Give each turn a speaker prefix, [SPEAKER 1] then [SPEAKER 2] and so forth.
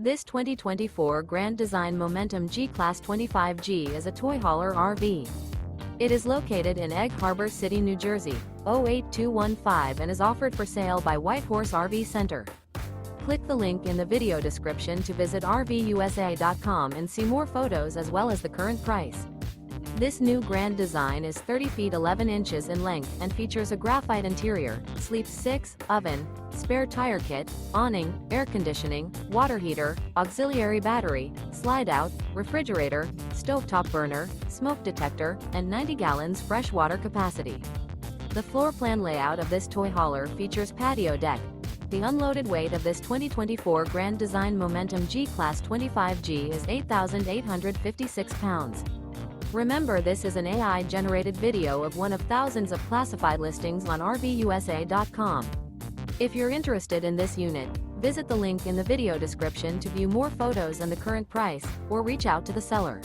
[SPEAKER 1] This 2024 Grand Design Momentum G-Class 25G is a toy hauler RV. It is located in Egg Harbor City, New Jersey, 08215 and is offered for sale by Whitehorse RV Center. Click the link in the video description to visit RVUSA.com and see more photos as well as the current price. This new Grand Design is 30 feet 11 inches in length and features a graphite interior, sleeps 6, oven, spare tire kit, awning, air conditioning, water heater, auxiliary battery, slide-out, refrigerator, stovetop burner, smoke detector, and 90 gallons fresh water capacity. The floor plan layout of this toy hauler features patio deck. The unloaded weight of this 2024 Grand Design Momentum G-Class 25G is 8,856 pounds. Remember, this is an AI-generated video of one of thousands of classified listings on RVUSA.com. If you're interested in this unit, visit the link in the video description to view more photos and the current price, or reach out to the seller.